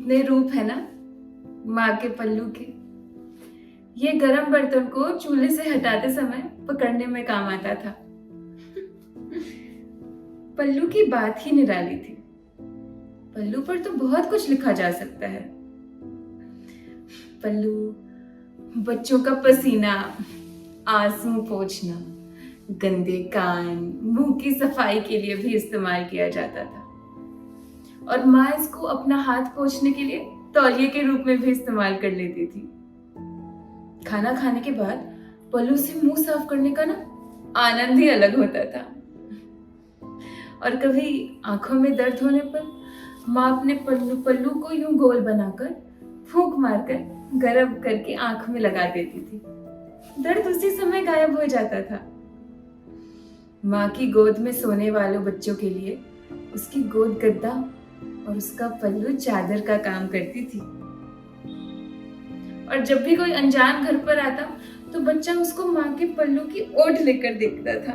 कितने रूप है ना माँ के पल्लू के। ये गरम बर्तन को चूल्हे से हटाते समय पकड़ने में काम आता था। पल्लू की बात ही निराली थी। पल्लू पर तो बहुत कुछ लिखा जा सकता है। पल्लू बच्चों का पसीना, आंसू पोंछना, गंदे कान, मुंह की सफाई के लिए भी इस्तेमाल किया जाता था। और माँ इसको अपना हाथ पोंछने के लिए तौलिए के रूप में भी इस्तेमाल कर लेती थी। खाना खाने के बाद पल्लू से मुंह साफ करने का ना आनंद ही अलग होता था। और कभी आंखों में दर्द होने पर माँ अपने पल्लू को यूं गोल बनाकर फूंक मारकर गर्म करके आंख में लगा देती थी। दर्द उसी समय गायब हो जाता था। माँ की गोद में सोने वालों बच्चों के लिए उसकी गोद गद्दा और उसका पल्लू चादर का काम करती थी। और जब भी कोई अनजान घर पर आता तो बच्चा उसको माँ के पल्लू की ओट लेकर देखता था।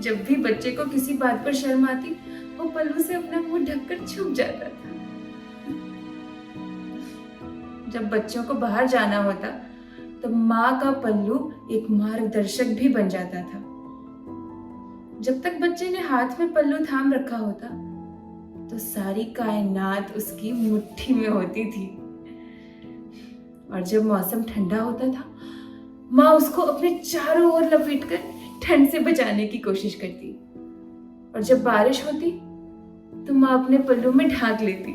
जब भी बच्चे को किसी बात पर शर्म आती वो पल्लू से अपना मुंह ढककर छुप जाता था। जब बच्चों को बाहर जाना होता तो माँ का पल्लू एक मार्गदर्शक भी बन जाता था। जब तक बच्चे ने हाथ में पल्लू थाम रखा होता तो सारी कायनात उसकी मुट्ठी में होती थी। और जब मौसम ठंडा होता था माँ उसको अपने चारों ओर लपेटकर ठंड से बचाने की कोशिश करती। और जब बारिश होती तो माँ अपने पल्लू में ढांक लेती।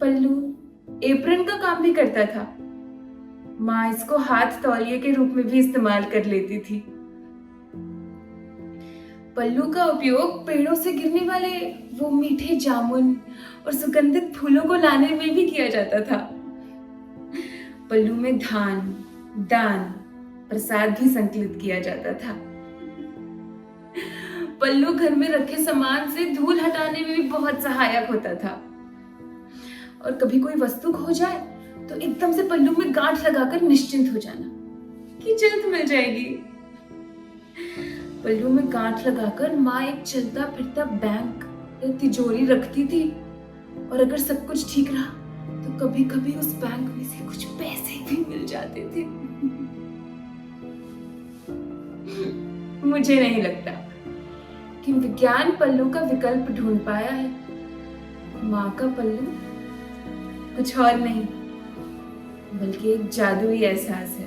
पल्लू एप्रन का काम भी करता था। माँ इसको हाथ तौलिए के रूप में भी इस्तेमाल कर लेती थी। पल्लू का उपयोग पेड़ों से गिरने वाले वो मीठे जामुन और सुगंधित फूलों को लाने में भी किया जाता था। पल्लू में धान, दान, प्रसाद भी संकलित किया जाता था। पल्लू घर में रखे सामान से धूल हटाने में भी बहुत सहायक होता था। और कभी कोई वस्तु खो जाए तो एकदम से पल्लू में गांठ लगाकर निश्चिंत हो जाना कि जल्द मिल जाएगी। पल्लू में गांठ लगाकर माँ एक चलता फिरता बैंक या तिजोरी रखती थी। और अगर सब कुछ ठीक रहा तो कभी कभी उस बैंक में से कुछ पैसे भी मिल जाते थे। मुझे नहीं लगता कि विज्ञान पल्लू का विकल्प ढूंढ पाया है। माँ का पल्लू कुछ और नहीं बल्कि एक जादुई एहसास है।